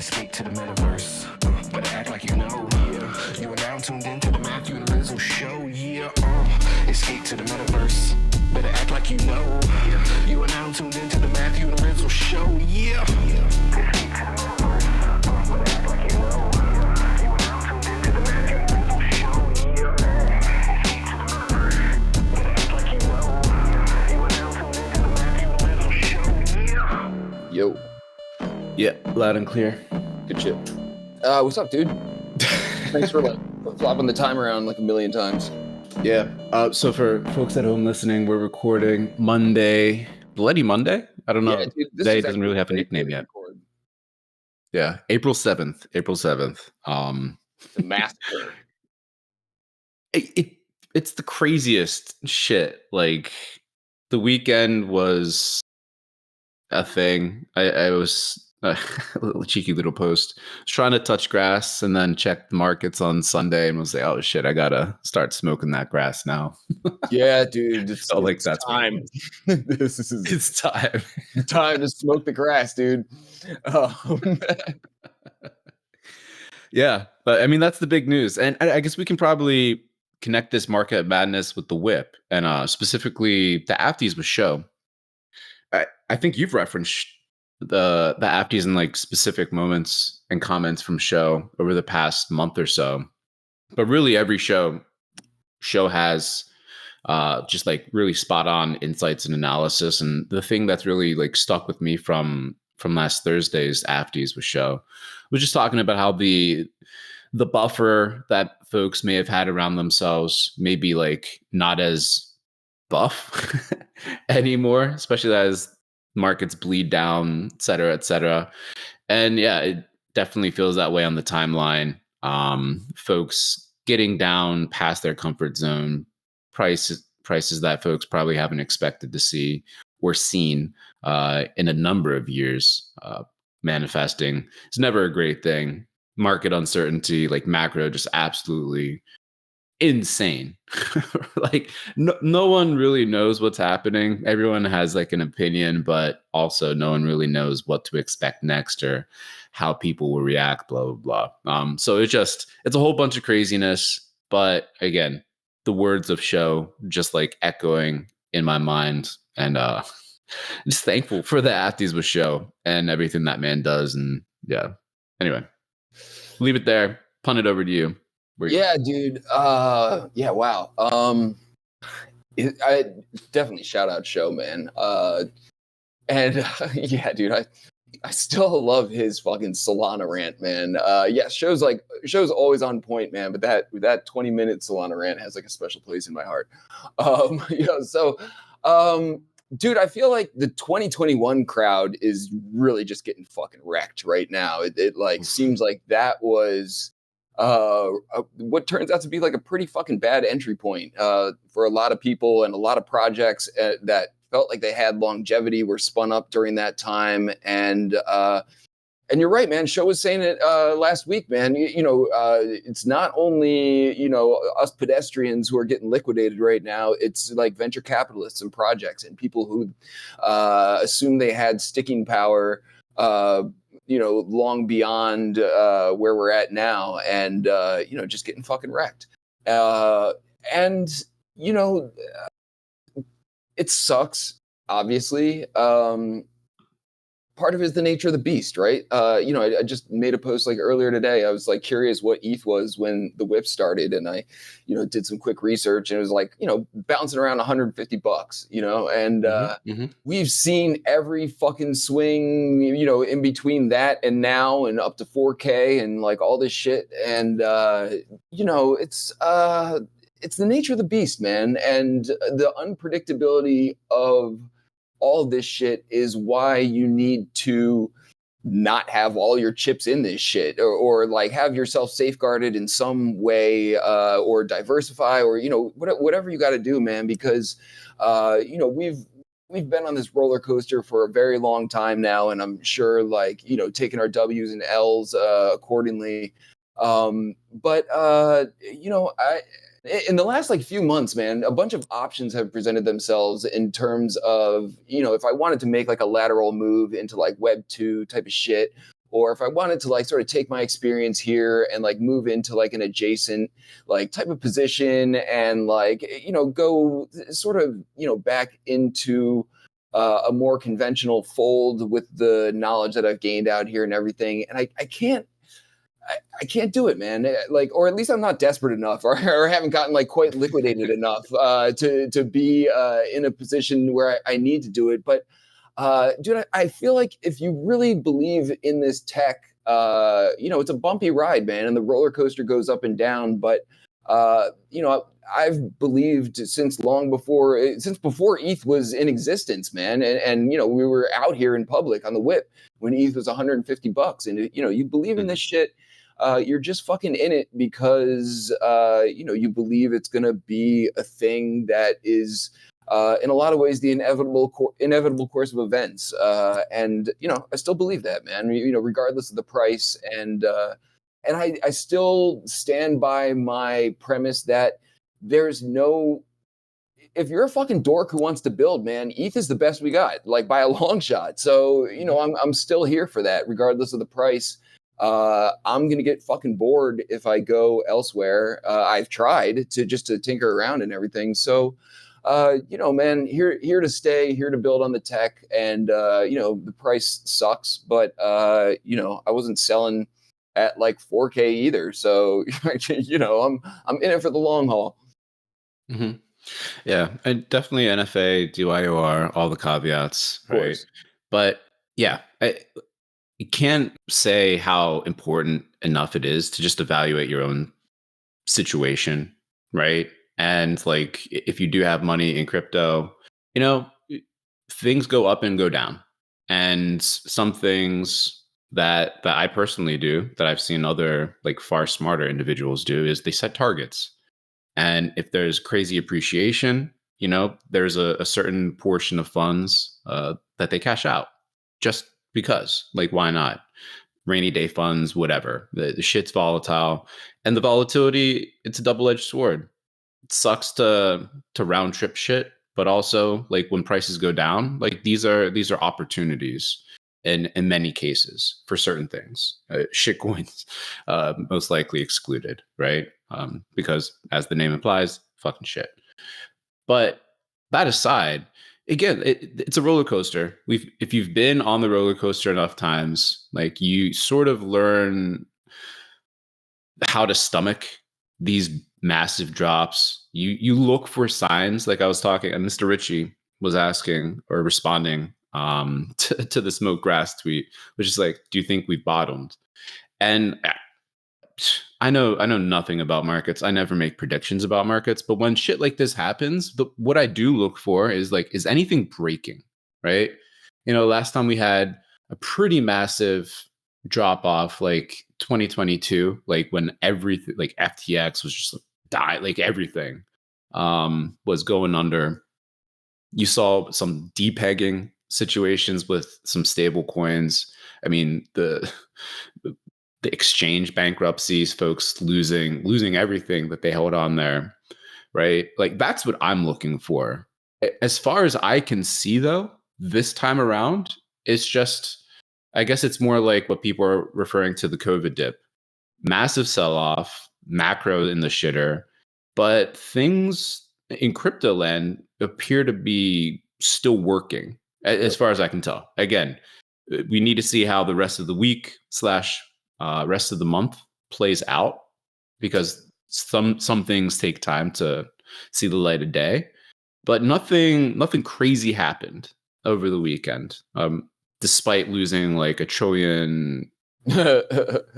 Escape to the metaverse. Better act like you know. Yeah. You are now tuned into the Matthew Rizzle show. Yeah. Escape to the metaverse. Better act like you know. Yeah. You are now tuned into the Matthew Rizzle show. Yeah. Escape to the metaverse. Better act like you know. Yeah. You are now tuned into the Matthew Rizzle show. Yeah. Escape to the metaverse. Better act like you know. Yeah. You are now tuned into the Matthew Rizzle show. Yeah. Yo. Yeah, loud and clear. Good shit. What's up, dude? Thanks for flopping the time around like a million times. Yeah. So for folks at home listening, we're recording Monday, Bloody Monday. I don't know. Yeah, dude, Today doesn't really have a nickname yet. Yeah, April 7th. April 7th. The massacre. It's the craziest shit. Like, the weekend was a thing. I was a little cheeky little post. I was trying to touch grass and then check the markets on Sunday and was like, oh shit, I gotta start smoking that grass now. Yeah, dude. It's that's time. It's time. Time to smoke the grass, dude. Yeah, but I mean, that's the big news. And I guess we can probably connect this market madness with the whip and specifically the Afties with show. I think you've referenced the Afties in like specific moments and comments from show over the past month or so, but really every show has just like really spot on insights and analysis. And the thing that's really like stuck with me from last Thursday's Afties with show was just talking about how the buffer that folks may have had around themselves may be like not as buff anymore, especially as markets bleed down, et cetera, et cetera. And yeah, it definitely feels that way on the timeline. Folks getting down past their comfort zone, prices that folks probably haven't expected to see or seen in a number of years manifesting. It's never a great thing. Market uncertainty, like macro, just absolutely insane. Like no one really knows what's happening. Everyone has like an opinion, but also no one really knows what to expect next or how people will react, blah blah blah. So it's a whole bunch of craziness, but again, the words of show just like echoing in my mind, and just thankful for the Afties with show and everything that man does. And yeah, anyway, leave it there, punt it over to you. Yeah, dude. Yeah, wow. I definitely shout out show, man. Yeah, dude, I still love his fucking Solana rant, man. Yeah, show's always on point, man. But that 20-minute Solana rant has like a special place in my heart. Dude, I feel like the 2021 crowd is really just getting fucking wrecked right now. It like seems like that was what turns out to be like a pretty fucking bad entry point for a lot of people, and a lot of projects that felt like they had longevity were spun up during that time. And you're right, man. Show was saying it last week, man. It's not only us pedestrians who are getting liquidated right now. It's like venture capitalists and projects and people who assume they had sticking power long beyond where we're at now, and just getting fucking wrecked. It sucks, obviously. Part of it is the nature of the beast, right? I just made a post like earlier today. I was like curious what ETH was when the whip started, and I did some quick research, and it was like bouncing around $150, and we've seen every fucking swing in between that and now, and up to 4K and like all this shit. And it's the nature of the beast, man, and the unpredictability of all this shit is why you need to not have all your chips in this shit, or like have yourself safeguarded in some way, or diversify, or whatever you got to do, man, because we've been on this roller coaster for a very long time now, and I'm sure taking our W's and L's accordingly. In the last few months, man, a bunch of options have presented themselves in terms of, if I wanted to make a lateral move into Web 2 type of shit, or if I wanted to like sort of take my experience here and like move into like an adjacent like type of position and like, go sort of, back into a more conventional fold with the knowledge that I've gained out here and everything. And I can't do it, man. Like, or at least I'm not desperate enough, or haven't gotten like quite liquidated enough to be in a position where I need to do it. But dude, I feel like if you really believe in this tech, it's a bumpy ride, man, and the roller coaster goes up and down. But I've believed since before ETH was in existence, man, and we were out here in public on the whip when ETH was $150, and you believe in this shit. You're just fucking in it because you believe it's gonna be a thing that is in a lot of ways the inevitable course of events. And I still believe that, man. Regardless of the price, and I still stand by my premise that there's no. If you're a fucking dork who wants to build, man, ETH is the best we got, like by a long shot. So I'm still here for that, regardless of the price. I'm gonna get fucking bored if I go elsewhere. I've tried to tinker around and everything. So, man, here to stay, here to build on the tech, and the price sucks, but I wasn't selling at like 4K either. So, I'm in it for the long haul. Mm-hmm. Yeah, and definitely NFA, DYOR, all the caveats, right? But yeah, you can't say how important enough it is to just evaluate your own situation, right? And like, if you do have money in crypto, things go up and go down. And some things that I personally do, that I've seen other like far smarter individuals do, is they set targets. And if there's crazy appreciation, there's a certain portion of funds that they cash out just because, like, why not? Rainy day funds, whatever. The shit's volatile, and the volatility, it's a double-edged sword. It sucks to round trip shit, but also like when prices go down, like these are opportunities in many cases for certain things. Shit coins, most likely excluded, right? Because as the name implies, fucking shit. But that aside, again, it's a roller coaster. If you've been on the roller coaster enough times, like you sort of learn how to stomach these massive drops. You look for signs. Like I was talking, and Mr. Ritchie was asking or responding to the smoke grass tweet, which is like, do you think we've bottomed? And I know nothing about markets. I never make predictions about markets, but when shit like this happens, what I do look for is like, is anything breaking, right? Last time we had a pretty massive drop off, like 2022, like when everything, like FTX was just died, like everything was going under. You saw some depegging situations with some stable coins. I mean, the exchange bankruptcies, folks losing everything that they held on there, right? Like that's what I'm looking for. As far as I can see, though, this time around, it's just, I guess it's more like what people are referring to the COVID dip. Massive sell-off, macro in the shitter, but things in crypto land appear to be still working, as far as I can tell. Again, we need to see how the rest of the week / rest of the month plays out, because some things take time to see the light of day. But nothing crazy happened over the weekend, despite losing like $1 trillion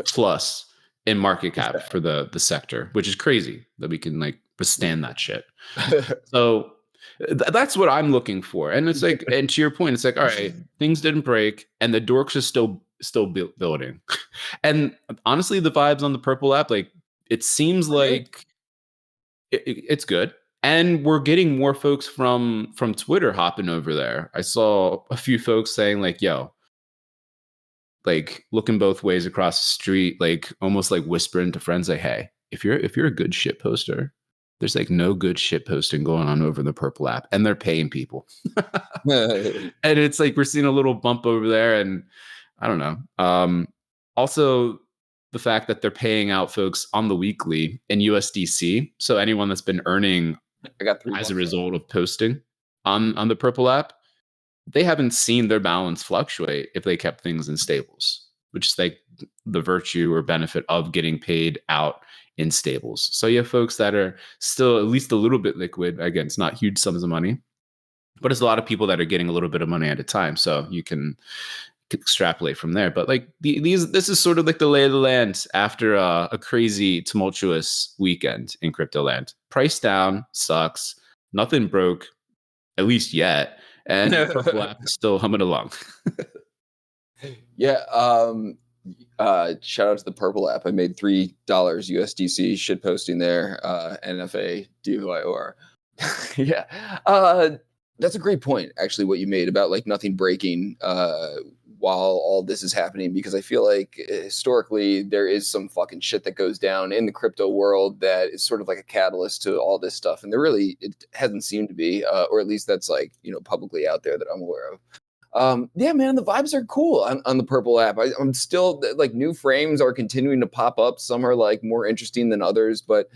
plus in market cap for the sector, which is crazy that we can like withstand that shit. So that's what I'm looking for. And it's like, and to your point, it's like, all right, things didn't break, and the dorks are still building. And honestly, the vibes on the Purple app, like it seems like it's good. And we're getting more folks from Twitter hopping over there. I saw a few folks saying like, yo, like looking both ways across the street, like almost like whispering to friends, like, hey, if you're a good shit poster, there's like no good shit posting going on over the Purple app, and they're paying people. And it's like we're seeing a little bump over there, and I don't know. Also, the fact that they're paying out folks on the weekly in USDC. So anyone that's been earning I got 3 as a months. result of posting on the Purple app, they haven't seen their balance fluctuate if they kept things in stables, which is like the virtue or benefit of getting paid out in stables. So you have folks that are still at least a little bit liquid. Again, it's not huge sums of money, but it's a lot of people that are getting a little bit of money at a time. So you can extrapolate from there. But like this is sort of like the lay of the land after a crazy tumultuous weekend in crypto land. Price down sucks. Nothing broke, at least yet. And Purple app is still humming along. Yeah. Shout out to the Purple app. I made $3 USDC shit posting there. NFA DYOR. Yeah. That's a great point, actually, what you made about like nothing breaking while all this is happening, because I feel like historically there is some fucking shit that goes down in the crypto world that is sort of like a catalyst to all this stuff. And it hasn't seemed to be, or at least that's like, publicly out there that I'm aware of. Yeah, man, the vibes are cool on the Purple app. I'm still like, new frames are continuing to pop up. Some are like more interesting than others, but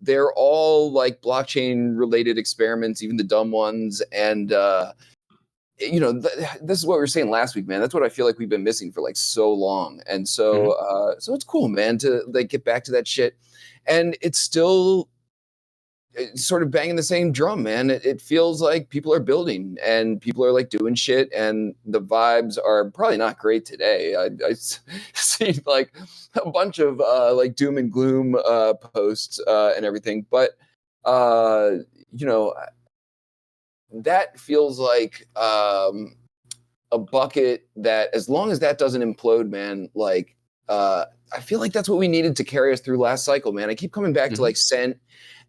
they're all like blockchain related experiments, even the dumb ones. And this is what we were saying last week, man. That's what I feel like we've been missing for like so long. And so so it's cool, man, to like get back to that shit. And it's still sort of banging the same drum, man. It feels like people are building and people are like doing shit, and the vibes are probably not great today. I see like a bunch of like doom and gloom posts and everything, but that feels like a bucket that, as long as that doesn't implode, man, like I feel like that's what we needed to carry us through last cycle, man. I keep coming back to like Cent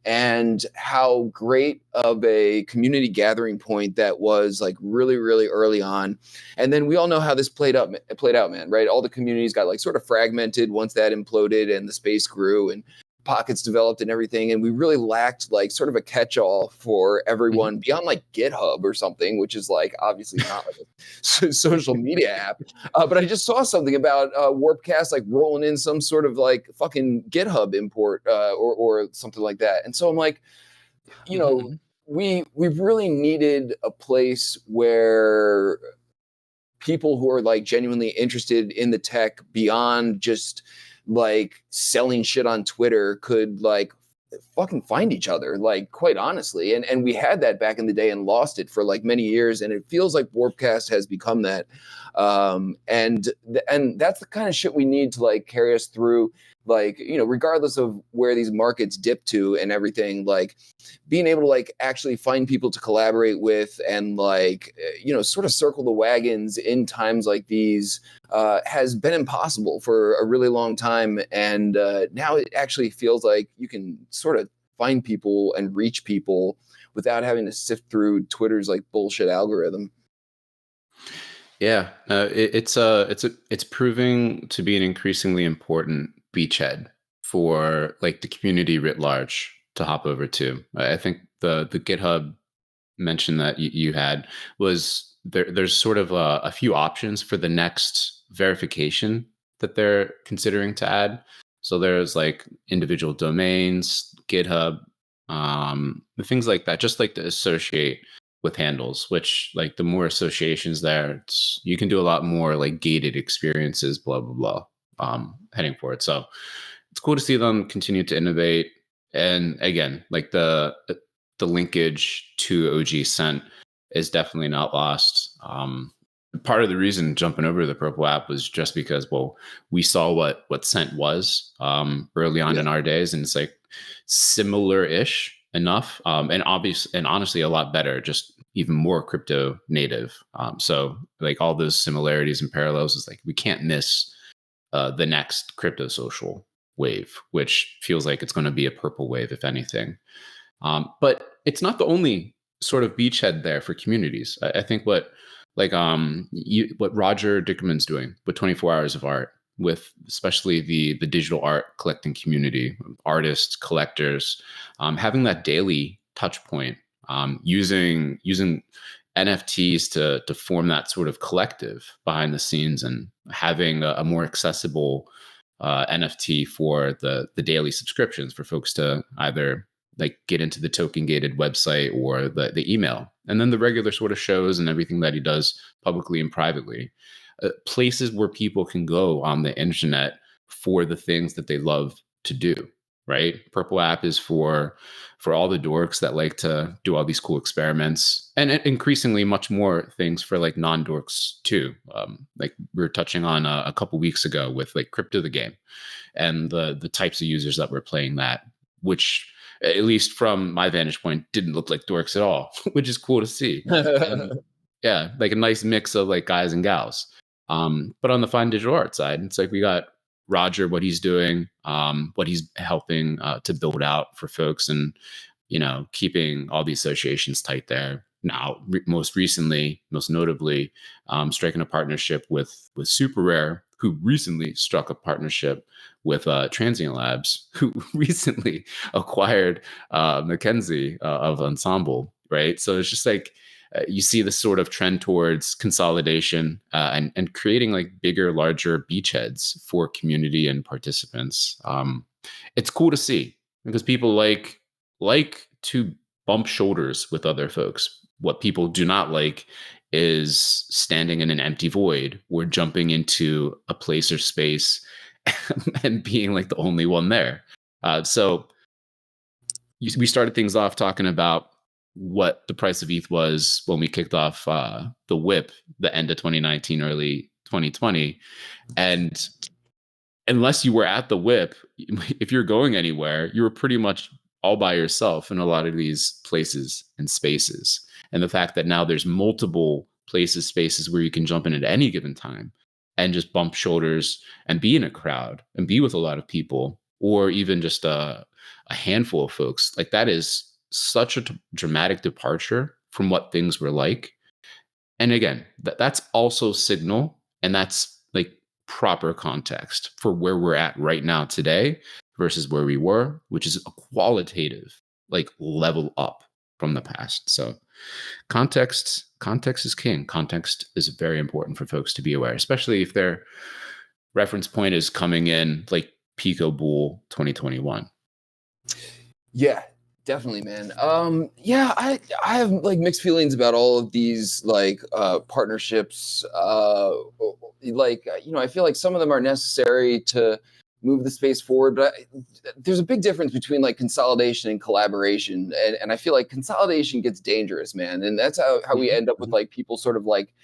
and how great of a community gathering point that was, like really, really early on. And then we all know how this played out, man, right? All the communities got like sort of fragmented once that imploded and the space grew and pockets developed and everything. And we really lacked like sort of a catch-all for everyone beyond like GitHub or something, which is like obviously not like a social media app. But I just saw something about Warpcast like rolling in some sort of like fucking GitHub import or something like that. And so I'm like, we really needed a place where people who are like genuinely interested in the tech beyond just like selling shit on Twitter could like fucking find each other, like, quite honestly. And we had that back in the day and lost it for like many years. And it feels like Warpcast has become that. And that's the kind of shit we need to like carry us through, like, regardless of where these markets dip to and everything, like being able to like actually find people to collaborate with and like, sort of circle the wagons in times like these has been impossible for a really long time. And now it actually feels like you can sort of find people and reach people without having to sift through Twitter's like bullshit algorithm. Yeah, it's proving to be an increasingly important beachhead for like the community writ large to hop over to. I think the GitHub mention that you had was there's sort of a few options for the next verification that they're considering to add. So there's like individual domains, GitHub, things like that, just like to associate with handles, which like the more associations there, you can do a lot more like gated experiences, blah, blah, blah, heading for it. So it's cool to see them continue to innovate. And again, like the linkage to OG Cent is definitely not lost. Part of the reason jumping over to the Purple app was just because, well, we saw what Cent was early on in our days, and it's like similar-ish enough, and obvious and honestly a lot better, just even more crypto native. So like all those similarities and parallels is like we can't miss the next crypto social wave, which feels like it's going to be a purple wave, if anything. But it's not the only sort of beachhead there for communities. I think what Roger Dickerman's doing with 24 Hours of Art, with especially the digital art collecting community, artists, collectors, having that daily touch point, using NFTs to form that sort of collective behind the scenes, and having a more accessible NFT for the daily subscriptions for folks to either like get into the token gated website or the email, and then the regular sort of shows and everything that he does publicly and privately. Places where people can go on the internet for the things that they love to do. Right, Purple App is for all the dorks that like to do all these cool experiments, and increasingly much more things for like non-dorks too. Like we were touching on a couple weeks ago with like Crypto the Game, and the types of users that were playing that, which at least from my vantage point didn't look like dorks at all, which is cool to see. And, yeah, like a nice mix of like guys and gals. But on the fine digital art side, it's like we got Roger, what he's doing, what he's helping to build out for folks, and keeping all the associations tight there. Now, most recently, most notably, striking a partnership with Super Rare, who recently struck a partnership with Transient Labs, who recently acquired Mackenzie of Ensemble. Right, so it's just like you see this sort of trend towards consolidation and creating like bigger, larger beachheads for community and participants. It's cool to see because people like to bump shoulders with other folks. What people do not like is standing in an empty void or jumping into a place or space and being like the only one there. So we started things off talking about what the price of ETH was when we kicked off the whip, the end of 2019, early 2020. And unless you were at the whip, if you're going anywhere, you were pretty much all by yourself in a lot of these places and spaces. And the fact that now there's multiple places, spaces where you can jump in at any given time and just bump shoulders and be in a crowd and be with a lot of people, or even just a handful of folks, like that is such a dramatic departure from what things were like. And again, that's also signal, and that's like proper context for where we're at right now today versus where we were, which is a qualitative like level up from the past. So context is king. Context is very important for folks to be aware, especially if their reference point is coming in like Pico Bull 2021. Yeah, definitely, man. Yeah, I have like mixed feelings about all of these like partnerships. I feel like some of them are necessary to move the space forward, but there's a big difference between like consolidation and collaboration, and I feel like consolidation gets dangerous, man, and that's how we end up with like people sort of like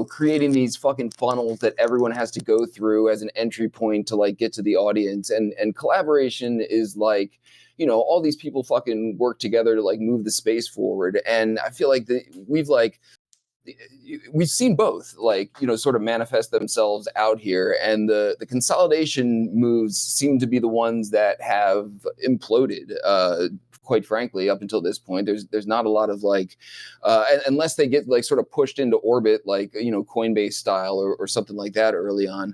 creating these fucking funnels that everyone has to go through as an entry point to like get to the audience, and collaboration is like all these people fucking work together to like move the space forward. And I feel like we've seen both sort of manifest themselves out here, and the consolidation moves seem to be the ones that have imploded, quite frankly. Up until this point, there's not a lot of unless they get like sort of pushed into orbit, like Coinbase style or something like that early on.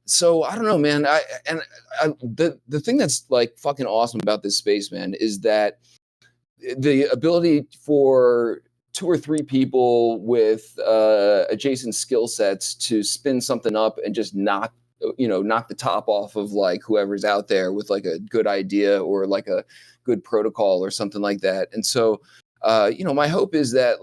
So I don't know, man. The thing that's like fucking awesome about this space, man, is that the ability for 2 or 3 people with adjacent skill sets to spin something up and just knock the top off of like whoever's out there with like a good idea or like a good protocol or something like that. And so my hope is that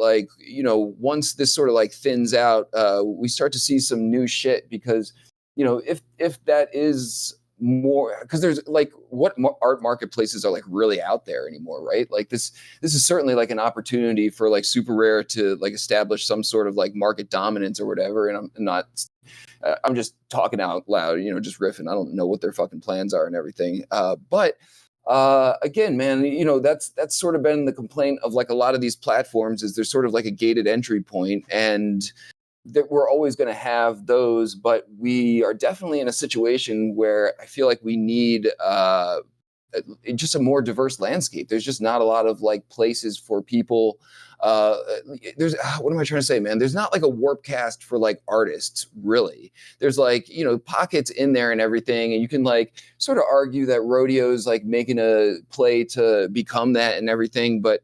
once this sort of like thins out, we start to see some new shit, because if that is more, because there's like what art marketplaces are like really out there anymore, right? Like this is certainly like an opportunity for like Super Rare to like establish some sort of like market dominance or whatever. And I'm just talking out loud, just riffing. I don't know what their fucking plans are and everything. But again, man, that's sort of been the complaint of like a lot of these platforms, is there's sort of like a gated entry point, and that we're always going to have those, but we are definitely in a situation where I feel like we need just a more diverse landscape. There's just not a lot of like places for people. There's what am I trying to say, man? There's not like a Warpcast for like artists, really. There's like pockets in there and everything, and you can like sort of argue that Rodeo's like making a play to become that and everything, but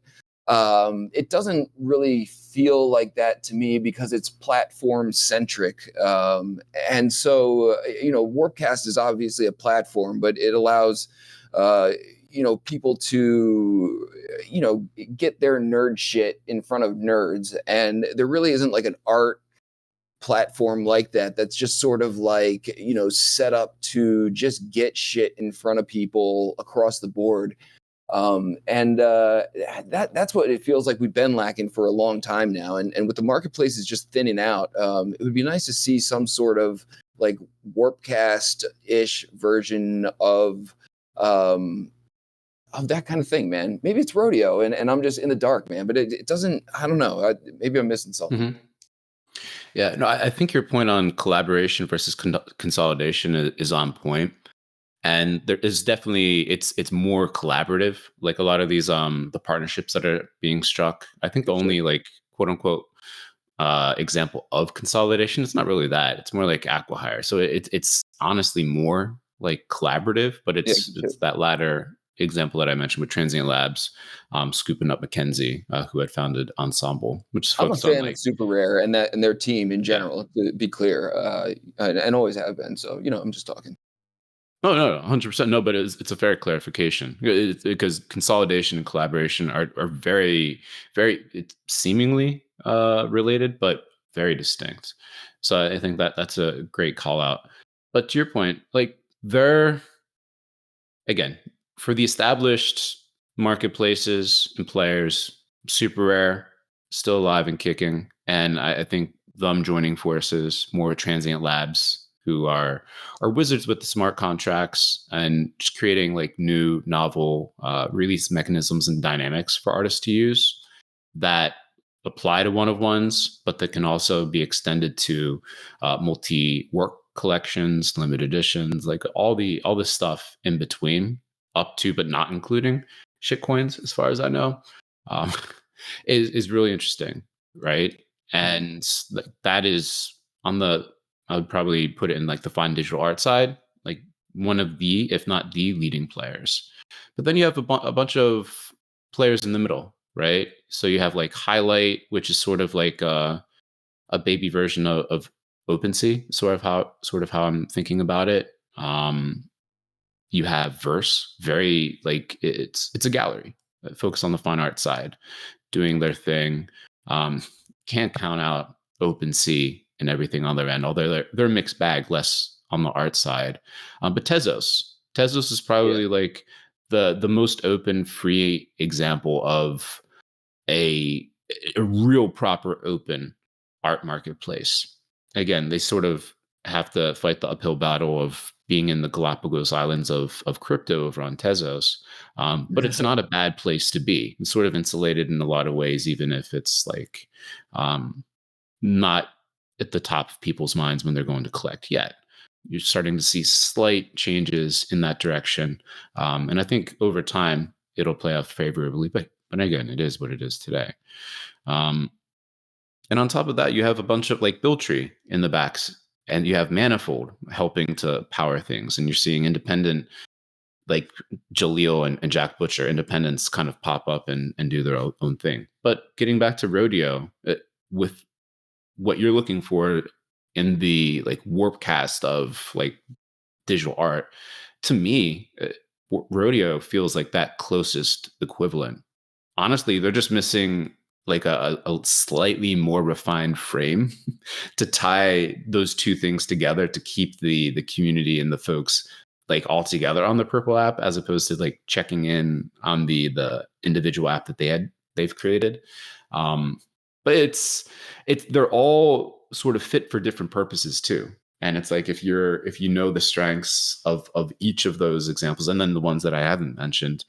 It doesn't really feel like that to me because it's platform centric. And so, Warpcast is obviously a platform, but it allows, people to, get their nerd shit in front of nerds. And there really isn't like an art platform like that that's just sort of like, set up to just get shit in front of people across the board. And that's what it feels like we've been lacking for a long time now. And with the marketplace is just thinning out, it would be nice to see some sort of like Warpcast-ish version of that kind of thing, man. Maybe it's rodeo and I'm just in the dark, man, but it doesn't, I don't know. Maybe I'm missing something. Mm-hmm. Yeah, no, I think your point on collaboration versus consolidation is on point. And there is definitely it's more collaborative. Like a lot of these the partnerships that are being struck. I think the only like quote unquote example of consolidation, it's not really that. It's more like acquihire. So it's honestly more like collaborative, but it's that latter example that I mentioned with Transient Labs, scooping up Mackenzie, who had founded Ensemble, which is focused I'm a fan on like of Super Rare and their team in general, to be clear, and always have been. So I'm just talking. Oh no, 100% no, but it's a fair clarification because consolidation and collaboration are very, very seemingly related, but very distinct. So I think that's a great call out. But to your point, like they're again for the established marketplaces and players, Super Rare still alive and kicking, and I think them joining forces, more Transient Labs who are wizards with the smart contracts and just creating like new novel release mechanisms and dynamics for artists to use that apply to one of ones, but that can also be extended to multi work collections, limited editions, like all the stuff in between, up to but not including shitcoins, as far as I know, um, is really interesting, right? And that is on the I would probably put it in like the fine digital art side, like one of the, if not the leading players. But then you have a bunch of players in the middle, right? So you have like Highlight, which is sort of like a baby version of OpenSea, sort of how I'm thinking about it. You have Verse, very like it's a gallery focused on the fine art side, doing their thing. Can't count out OpenSea and everything on their end, although they're a mixed bag, less on the art side. But Tezos is probably like the most open, free example of a real proper open art marketplace. Again, they sort of have to fight the uphill battle of being in the Galapagos Islands of crypto over on Tezos. But it's not a bad place to be. It's sort of insulated in a lot of ways, even if it's like not at the top of people's minds when they're going to collect yet. You're starting to see slight changes in that direction. And I think over time, it'll play out favorably. But again, it is what it is today. And on top of that, you have a bunch of like Billtree in the backs, and you have Manifold helping to power things. And you're seeing independent, like Jaleel and Jack Butcher, independents kind of pop up and do their own thing. But getting back to Rodeo, with what you're looking for in the like Warpcast of like digital art, to me, Rodeo feels like that closest equivalent. Honestly, they're just missing like a slightly more refined frame to tie those two things together to keep the community and the folks like all together on the Purple app, as opposed to like checking in on the individual app that they've created. But it's they're all sort of fit for different purposes too. And it's like if you know the strengths of each of those examples, and then the ones that I haven't mentioned,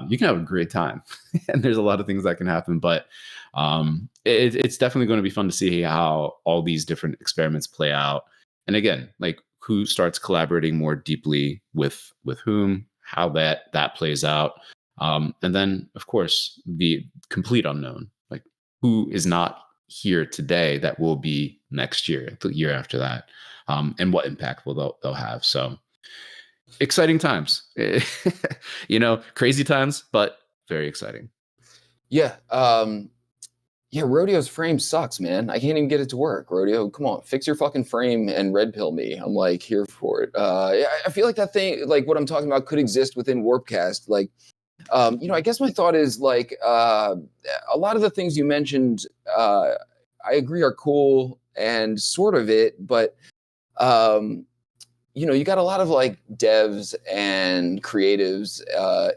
you can have a great time. And there's a lot of things that can happen, but it's definitely going to be fun to see how all these different experiments play out. And again, like who starts collaborating more deeply with whom, how that plays out, and then of course the complete unknown, like who is not here today that will be next year, the year after that. And what impact will they'll have. So exciting times, crazy times, but very exciting. Yeah. Yeah, Rodeo's frame sucks, man. I can't even get it to work. Rodeo, come on, fix your fucking frame and red pill me. I'm like here for it. I feel like that thing, like what I'm talking about, could exist within Warpcast. Like, I guess my thought is like a lot of the things you mentioned, I agree are cool and sort of it, but um, you got a lot of like devs and creatives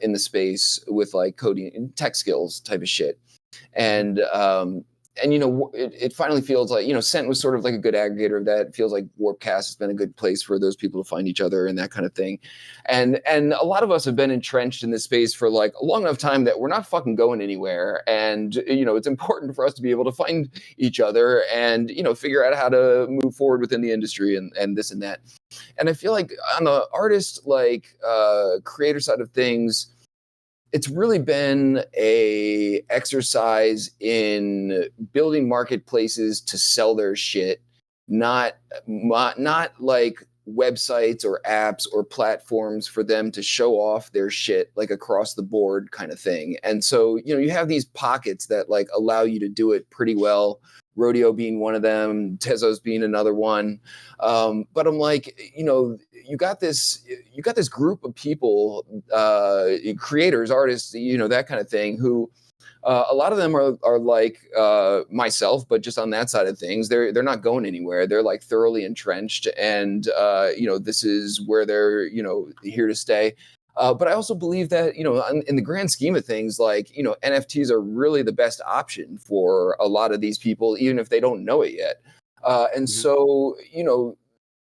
in the space with like coding and tech skills type of shit. And it finally feels like Scent was sort of like a good aggregator of that. It feels like Warpcast has been a good place for those people to find each other and that kind of thing. And a lot of us have been entrenched in this space for like a long enough time that we're not fucking going anywhere. And it's important for us to be able to find each other and figure out how to move forward within the industry and this and that. And I feel like on the artist like creator side of things, it's really been a exercise in building marketplaces to sell their shit, not like websites or apps or platforms for them to show off their shit like across the board kind of thing. And so, you have these pockets that like allow you to do it pretty well. Rodeo being one of them, Tezos being another one. But I'm like, you got this group of people, creators, artists, that kind of thing, who a lot of them are like myself, but just on that side of things, they're not going anywhere. They're like thoroughly entrenched, and this is where they're here to stay. But I also believe that in the grand scheme of things, like NFTs are really the best option for a lot of these people, even if they don't know it yet. And so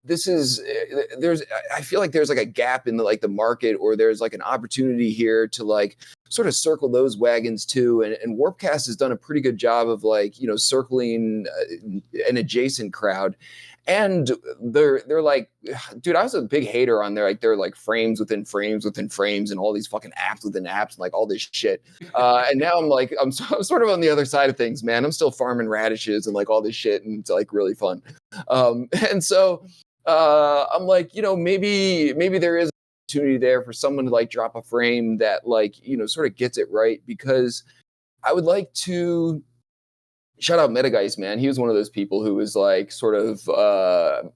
this is I feel like there's like a gap in the market, or there's like an opportunity here to like sort of circle those wagons too. And Warpcast has done a pretty good job of like circling an adjacent crowd. And they're like, dude, I was a big hater on they're like frames within frames within frames and all these fucking apps within apps and like all this shit. And now I'm sort of on the other side of things, man. I'm still farming radishes and like all this shit, and it's like really fun. And so I'm like, maybe there is an opportunity there for someone to like drop a frame that like sort of gets it right, because I would like to shout out Metageist, man. He was one of those people who was like sort of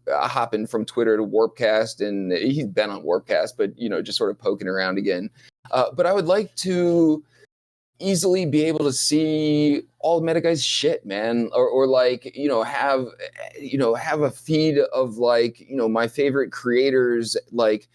hopping from Twitter to Warpcast, and he's been on Warpcast, but just sort of poking around again. But I would like to easily be able to see all Metageist shit, man, or like have a feed of like my favorite creators, like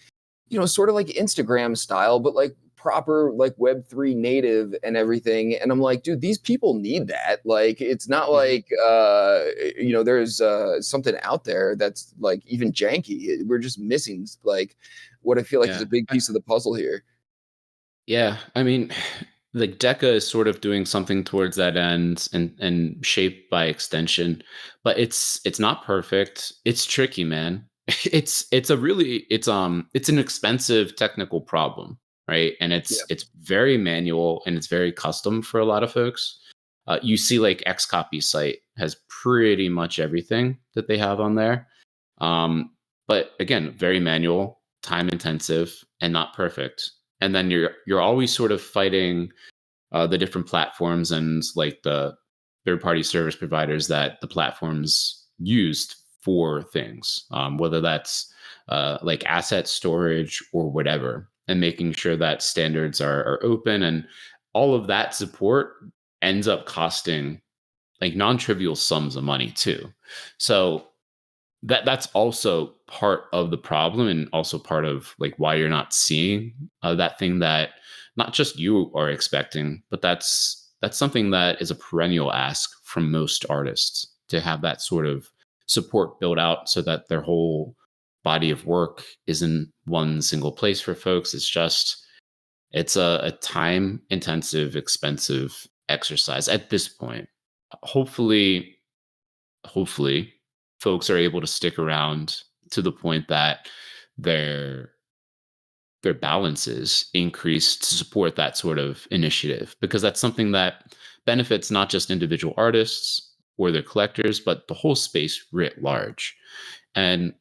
sort of like Instagram style, but like proper like Web3 native and everything. And I'm like, dude, these people need that. Like, it's not like there's something out there that's like even janky. We're just missing like what I feel like is a big piece of the puzzle here. Yeah, I mean, like Deca is sort of doing something towards that end, and Shape by extension, but it's not perfect. It's tricky, man. It's an expensive technical problem, right? And it's very manual, and it's very custom for a lot of folks. You see, like Xcopy site has pretty much everything that they have on there, but again, very manual, time intensive, and not perfect. And then you're always sort of fighting the different platforms and like the third party service providers that the platforms used for things, whether that's like asset storage or whatever, and making sure that standards are open, and all of that support ends up costing like non-trivial sums of money too. So that's also part of the problem, and also part of like why you're not seeing that thing that not just you are expecting, but that's something that is a perennial ask from most artists, to have that sort of support built out so that their whole body of work isn't one single place for folks. It's a time intensive, expensive exercise at this point. Hopefully, hopefully folks are able to stick around to the point that their balances increase to support that sort of initiative, because that's something that benefits not just individual artists or their collectors, but the whole space writ large. And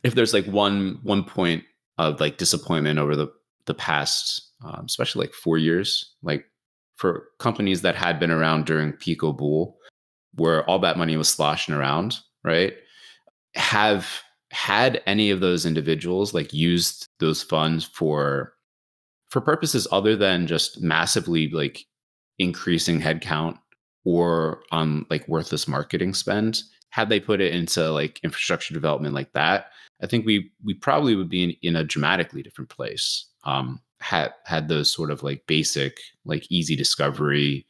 if there's like one point of like disappointment over the past especially like 4 years, like for companies that had been around during Pico Bull, where all that money was sloshing around, right? Have had any of those individuals like used those funds for purposes other than just massively like increasing headcount or on like worthless marketing spend? Had they put it into like infrastructure development like that, I think we probably would be in a dramatically different place. Had those sort of like basic like easy discovery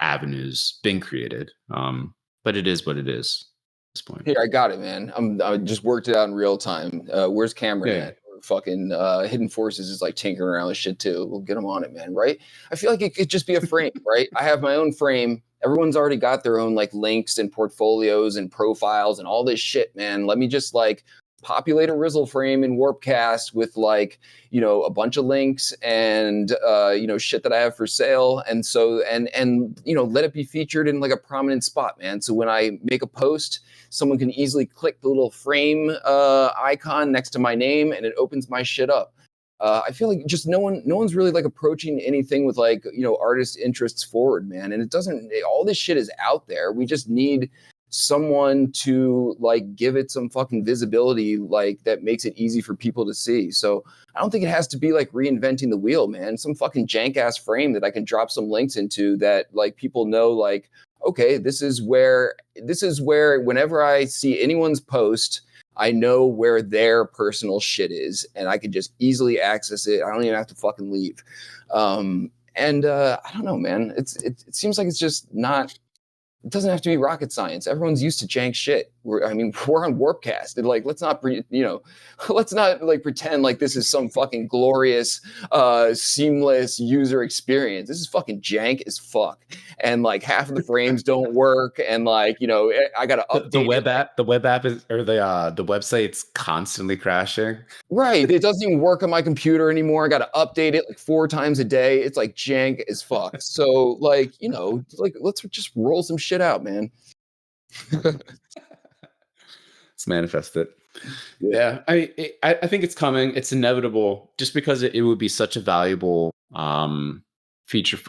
avenues been created. But it is what it is at this point. Here, I got it, man. I just worked it out in real time. Where's Cameron Yeah. at? Fucking Hidden Forces is like tinkering around with shit too. We'll get them on it, man. Right? I feel like it could just be a frame, right? I have my own frame. Everyone's already got their own like links and portfolios and profiles and all this shit, man. Let me just like populate a Rizzle frame in Warpcast with like, a bunch of links and shit that I have for sale. And so and let it be featured in like a prominent spot, man. So when I make a post, someone can easily click the little frame icon next to my name and it opens my shit up. I feel like just no one's really like approaching anything with like, artist interests forward, man. And all this shit is out there. We just need someone to like give it some fucking visibility, like that makes it easy for people to see. So I don't think it has to be like reinventing the wheel, man. Some fucking jank ass frame that I can drop some links into that like people know, like, okay, this is where whenever I see anyone's post, I know where their personal shit is and I can just easily access it. I don't even have to fucking leave. I don't know, man. It seems like it's just not. It doesn't have to be rocket science. Everyone's used to jank shit. We're on Warpcast. And like, let's not like pretend like this is some fucking glorious, seamless user experience. This is fucking jank as fuck. And like half of the frames don't work. And like, I got to update the web app. The web app is, or the website's constantly crashing. Right. It doesn't even work on my computer anymore. I got to update it like 4 times a day. It's like jank as fuck. So like, like let's just roll some shit out, man. Let's manifest it. Yeah. I think it's coming. It's inevitable just because it would be such a valuable feature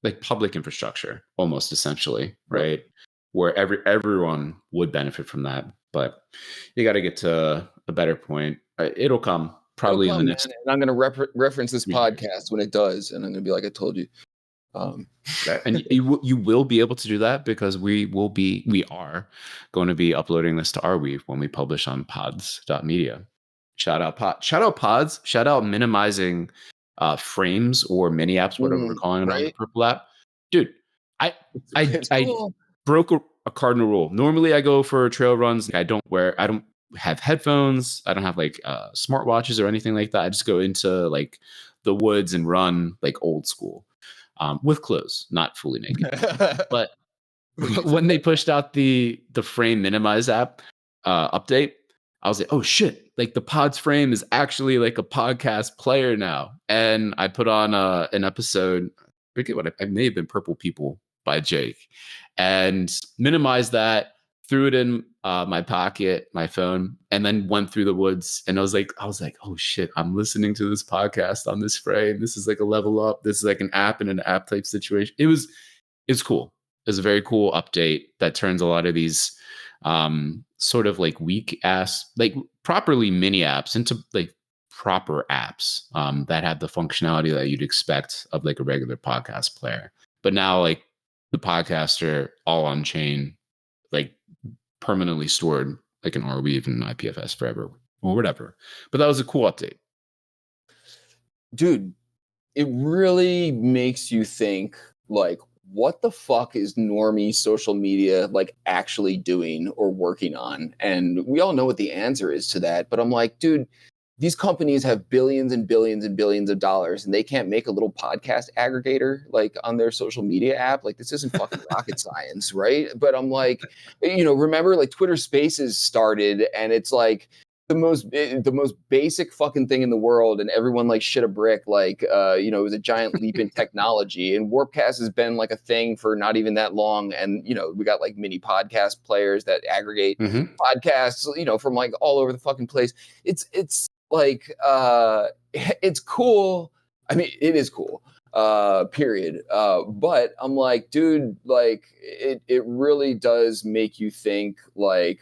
like public infrastructure almost essentially, right? Where everyone would benefit from that. But you got to get to a better point. It'll come probably in the next. Man, and I'm going to reference this podcast when it does, and I'm going to be like, I told you. And you will be able to do that because we are going to be uploading this to Arweave when we publish on pods.media. Shout out pods. Shout out minimizing frames or mini apps, whatever we're calling it on the Purple app. Dude, I cool. Broke a cardinal rule. Normally I go for trail runs. I don't have headphones. I don't have like smartwatches or anything like that. I just go into like the woods and run like old school with clothes, not fully naked. But when they pushed out the frame minimize app update, I was like, oh shit, like the Pods frame is actually like a podcast player now. And I put on an episode, I forget what I may have been Purple People by Jake, and minimized that, threw it in my pocket, my phone, and then went through the woods. And I was like, oh shit, I'm listening to this podcast on this frame. This is like a level up. This is like an app in an app type situation. It's cool. It's a very cool update that turns a lot of these sort of like weak ass, like properly mini apps into like proper apps that have the functionality that you'd expect of like a regular podcast player. But now like the podcaster all on chain, like permanently stored like an Arweave and IPFS forever or whatever. But that was a cool update. Dude, it really makes you think like, what the fuck is normie social media like actually doing or working on? And we all know what the answer is to that. But I'm like, dude, these companies have billions and billions and billions of dollars and they can't make a little podcast aggregator like on their social media app. Like this isn't fucking rocket science, right? But I'm like, remember like Twitter Spaces started and it's like the most basic fucking thing in the world, and everyone like shit a brick, like it was a giant leap in technology. And Warpcast has been like a thing for not even that long, and we got like mini podcast players that aggregate podcasts, from like all over the fucking place. It's like it's cool. I mean, it is cool. period. But I'm like, dude, like it really does make you think, like,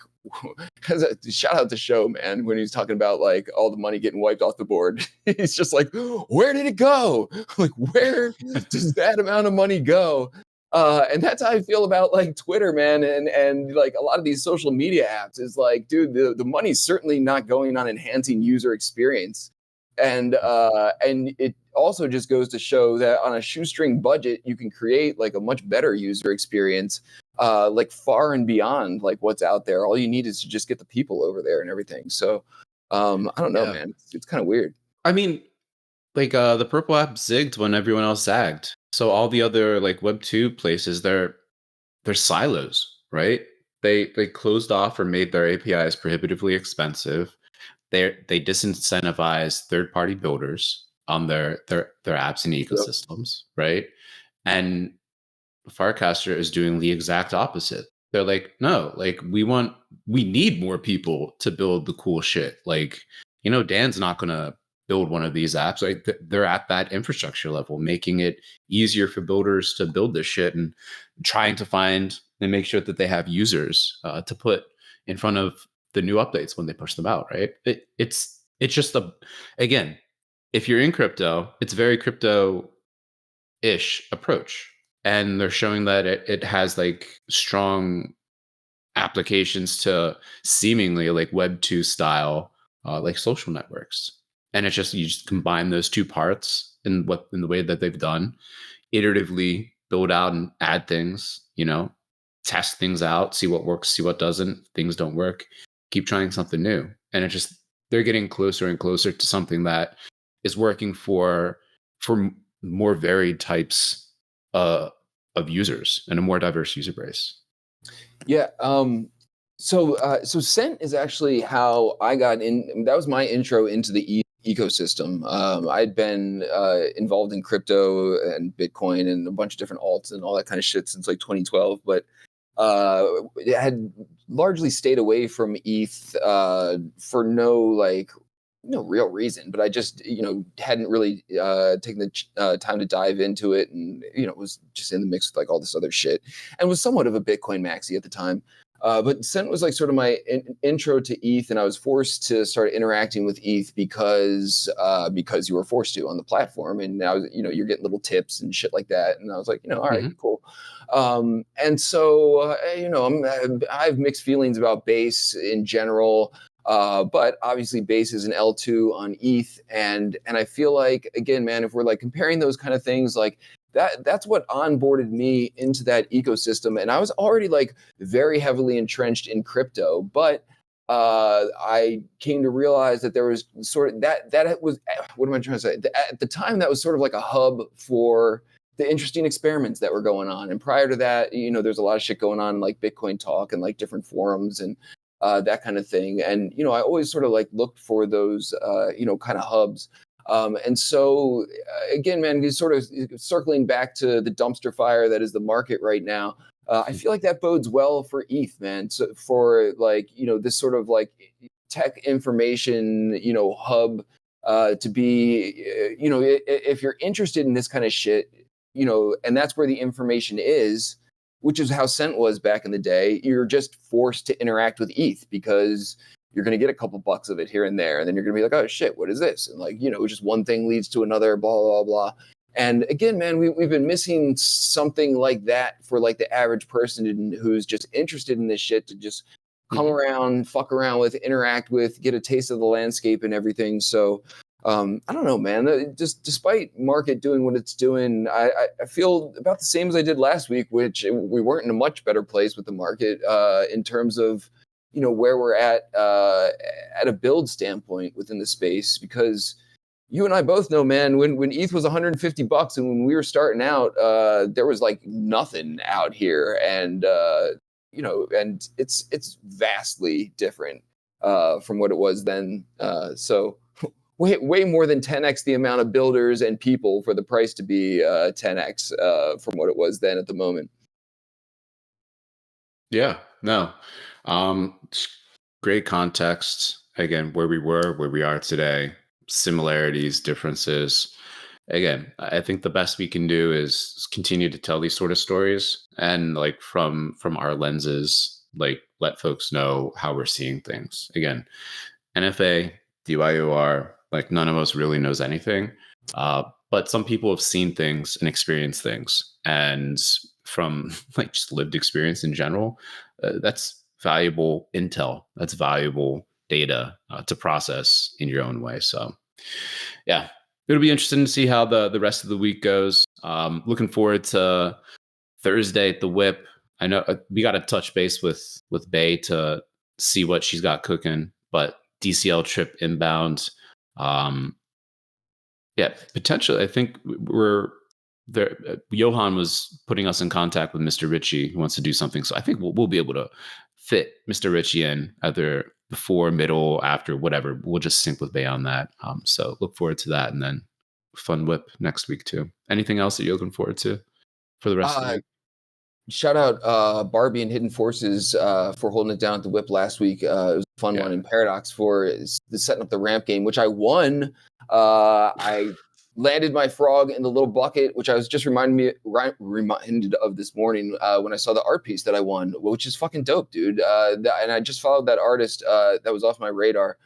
because shout out to Show, man, when he's talking about like all the money getting wiped off the board. He's just like, where did it go? Like, where does that amount of money go? And that's how I feel about like Twitter, man, and like a lot of these social media apps is like, dude, the money's certainly not going on enhancing user experience. And it also just goes to show that on a shoestring budget, you can create like a much better user experience, like far and beyond like what's out there. All you need is to just get the people over there and everything. So I don't know, Yeah. man. It's kind of weird. I mean, like the purple app zigged when everyone else zagged. So all the other like Web 2 places, they're silos, right? They closed off or made their APIs prohibitively expensive. They disincentivize third-party builders on their apps and ecosystems, right? And Firecaster is doing the exact opposite. They're like, no, like we need more people to build the cool shit. Like, Dan's not gonna build one of these apps. Like they're at that infrastructure level, making it easier for builders to build this shit and trying to find and make sure that they have users to put in front of the new updates when they push them out. Right? It's just again, if you're in crypto, it's very crypto-ish approach, and they're showing that it has like strong applications to seemingly like Web 2 style like social networks. And it's just, you just combine those two parts in the way that they've done, iteratively build out and add things, test things out, see what works, see what doesn't. Things don't work, keep trying something new. And it just, they're getting closer and closer to something that is working for more varied types of users and a more diverse user base. Yeah. So Scent is actually how I got in. That was my intro into the ecosystem. I'd been involved in crypto and Bitcoin and a bunch of different alts and all that kind of shit since like 2012, but it had largely stayed away from ETH for no real reason, but I just, hadn't really taken the time to dive into it, and, was just in the mix with like all this other shit, and was somewhat of a Bitcoin maxi at the time. But Cent was like sort of my intro to ETH, and I was forced to start interacting with ETH because you were forced to on the platform, and now you're getting little tips and shit like that, and I was like, all right, cool. And so I have mixed feelings about Base in general. But obviously Base is an L2 on ETH, and I feel like, again, man, if we're like comparing those kind of things, like that's what onboarded me into that ecosystem. And I was already like very heavily entrenched in crypto, but I came to realize that there was sort of that was, what am I trying to say? At the time, that was sort of like a hub for the interesting experiments that were going on. And prior to that, there's a lot of shit going on, like Bitcoin Talk and like different forums and that kind of thing. And, I always sort of like looked for those, kind of hubs. And so, again, man, sort of circling back to the dumpster fire that is the market right now, I feel like that bodes well for ETH, man. So for like, this sort of like tech information, hub to be, if you're interested in this kind of shit, and that's where the information is, which is how Cent was back in the day. You're just forced to interact with ETH because you're going to get a couple bucks of it here and there. And then you're going to be like, oh shit, what is this? And like, just one thing leads to another, blah, blah, blah. And again, man, we've been missing something like that for like the average person who's just interested in this shit to just come around, fuck around with, interact with, get a taste of the landscape and everything. So I don't know, man. Just despite market doing what it's doing, I feel about the same as I did last week, which we weren't in a much better place with the market in terms of, where we're at a build standpoint within the space. Because you and I both know, man, when ETH was $150 and when we were starting out, there was like nothing out here, and and it's vastly different from what it was then. So. Way more than 10x the amount of builders and people for the price to be 10x from what it was then at the moment. Yeah, no. Great context. Again, where we were, where we are today, similarities, differences. again, I think the best we can do is continue to tell these sort of stories, and like from our lenses, like let folks know how we're seeing things. Again, NFA, DYOR, like none of us really knows anything. But some people have seen things and experienced things. And from like just lived experience in general, that's valuable intel. That's valuable data to process in your own way. So, yeah, it'll be interesting to see how the rest of the week goes. Looking forward to Thursday at the Whip. I know we got to touch base with Bay to see what she's got cooking, but DCL trip inbound. Um, yeah, potentially. I think we're there. Johan was putting us in contact with Mr. Ritchie, who wants to do something. So I think we'll be able to fit Mr. Ritchie in either before, middle, after, whatever. We'll just sync with Bay on that. So look forward to that, and then fun whip next week too. Anything else that you're looking forward to for the rest of the week? Shout out Barbie and Hidden Forces for holding it down at the Whip last week. It was a fun one. And Paradox for setting up the ramp game, which I won. I landed my frog in the little bucket, which I was just reminded of this morning when I saw the art piece that I won, which is fucking dope, dude. And I just followed that artist that was off my radar.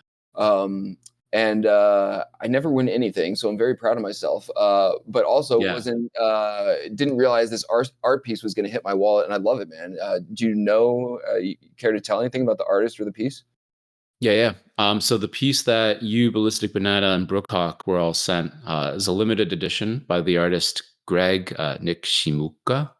And I never win anything, so I'm very proud of myself. But also didn't realize this art piece was going to hit my wallet, and I love it, man. Do you know? You care to tell anything about the artist or the piece? Yeah. So the piece that you, Ballistic Banana, and Brookhawk were all sent is a limited edition by the artist Greg Nick Shimuka.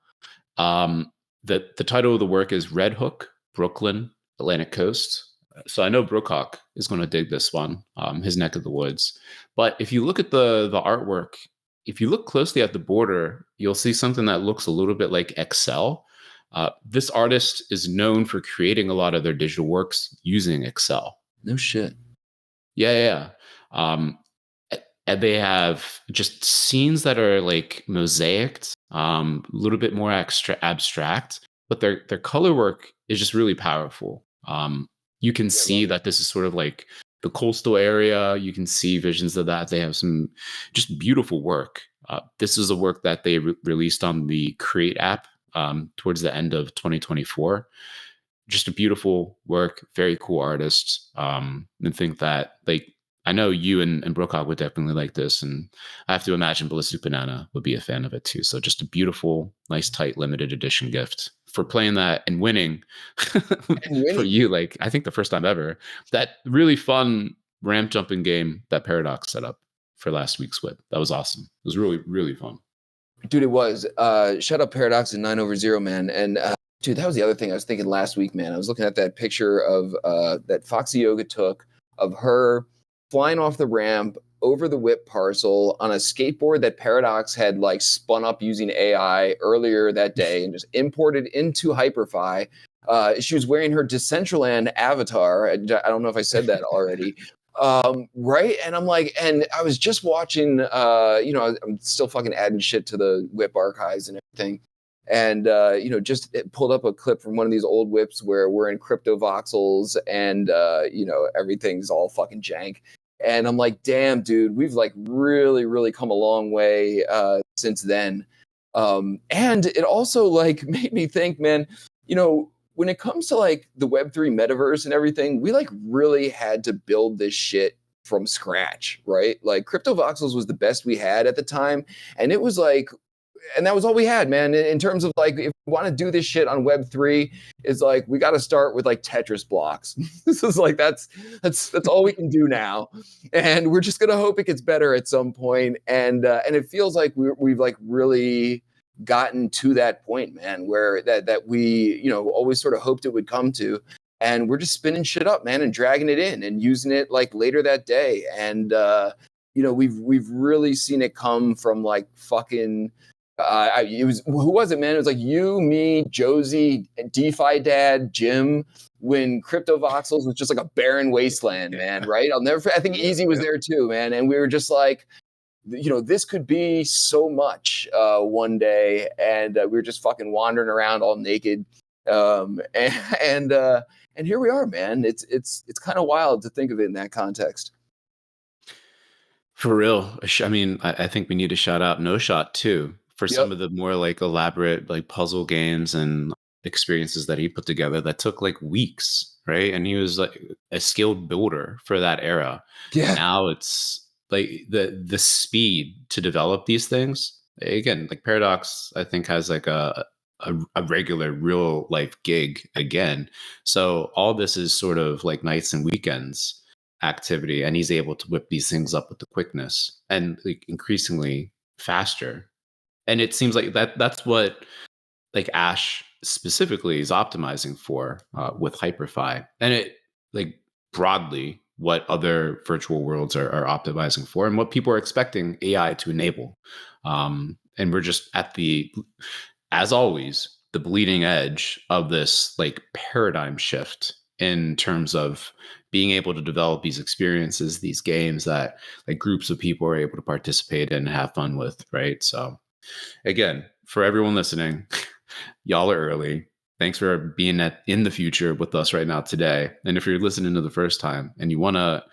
The title of the work is Red Hook, Brooklyn, Atlantic Coast. So I know Brookhawk is going to dig this one, his neck of the woods. But if you look at the artwork, if you look closely at the border, you'll see something that looks a little bit like Excel. This artist is known for creating a lot of their digital works using Excel. No shit. Yeah. And they have just scenes that are like mosaicked, a little bit more abstract, but their color work is just really powerful. You can see that this is sort of like the coastal area. You can see visions of that. They have some just beautiful work. This is a work that they released on the Create app towards the end of 2024. Just a beautiful work, very cool artist. And think that, like, I know you and Brookhawk would definitely like this, and I have to imagine Ballistic Banana would be a fan of it too. So just a beautiful, nice, tight, limited edition gift for playing that and winning, for you. Like, I think the first time ever, that really fun ramp jumping game that Paradox set up for last week's whip. That was awesome. It was really, really fun. Dude, it was. Shut up, Paradox and 9/0, man. And dude, that was the other thing I was thinking last week, man. I was looking at that picture of that Foxy Yoga took of her flying off the ramp over the whip parcel on a skateboard that Paradox had like spun up using AI earlier that day and just imported into Hyperfy. She was wearing her Decentraland avatar. I don't know if I said that already. Right. And I'm like, and I was just watching, I'm still fucking adding shit to the whip archives and everything. And, just pulled up a clip from one of these old whips where we're in crypto voxels and, everything's all fucking jank. And I'm like, damn, dude, we've like really, really come a long way since then. And it also like made me think, man, when it comes to like the Web3 metaverse and everything, we like really had to build this shit from scratch, right? Like Crypto Voxels was the best we had at the time. And it was like, and that was all we had, man. In terms of like, if we want to do this shit on Web3, it's like, we got to start with like Tetris blocks. This is like, that's all we can do now. And we're just going to hope it gets better at some point. And it feels like we've like really gotten to that point, man, where that we, always sort of hoped it would come to. And we're just spinning shit up, man, and dragging it in and using it like later that day. And, we've really seen it come from like fucking, who was it, man? It was like you, me, Josie, DeFi Dad, Jim, when Crypto Voxels was just like a barren wasteland, man, right? I think Easy was there too, man. And we were just like, this could be so much one day. And we were just fucking wandering around all naked. And here we are, man. It's kind of wild to think of it in that context. For real. I mean, I think we need to shout out No Shot too for Yep. some of the more like elaborate like puzzle games and experiences that he put together that took like weeks, right? And he was like a skilled builder for that era. Yeah. Now it's like the speed to develop these things. Again, like Paradox, I think has like a regular real life gig again. So all this is sort of like nights and weekends activity, and he's able to whip these things up with the quickness and like increasingly faster. And it seems like that's what like Ash specifically is optimizing for with Hyperfy, and it like broadly what other virtual worlds are optimizing for and what people are expecting AI to enable. And we're just at the, as always, the bleeding edge of this like paradigm shift in terms of being able to develop these experiences, these games that like groups of people are able to participate in and have fun with, right? So again, for everyone listening, y'all are early. Thanks for being in the future with us right now today. And if you're listening to the first time and you want to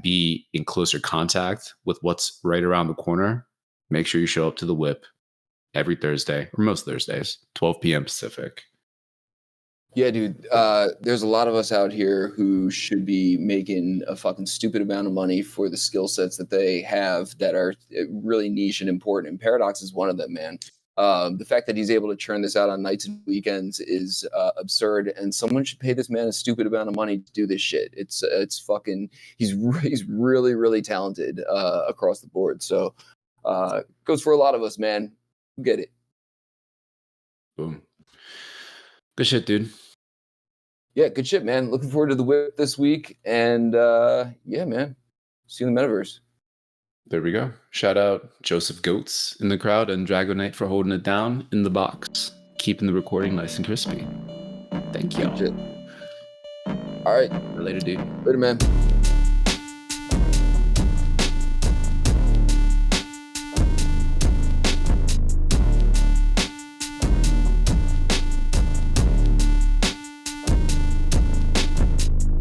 be in closer contact with what's right around the corner, make sure you show up to the whip every Thursday, or most Thursdays, 12 p.m. Pacific. Yeah, dude. There's a lot of us out here who should be making a fucking stupid amount of money for the skill sets that they have that are really niche and important. And Paradox is one of them, man. The fact that he's able to churn this out on nights and weekends is absurd, and someone should pay this man a stupid amount of money to do this shit. It's fucking. He's really really talented across the board. So goes for a lot of us, man. Get it. Boom. Good shit, dude. Yeah, good shit, man. Looking forward to the whip this week. And yeah, man. See you in the metaverse. There we go. Shout out Joseph Goats in the crowd and Dragonite for holding it down in the box, keeping the recording nice and crispy. Thank you. All right. Later, dude. Later, man.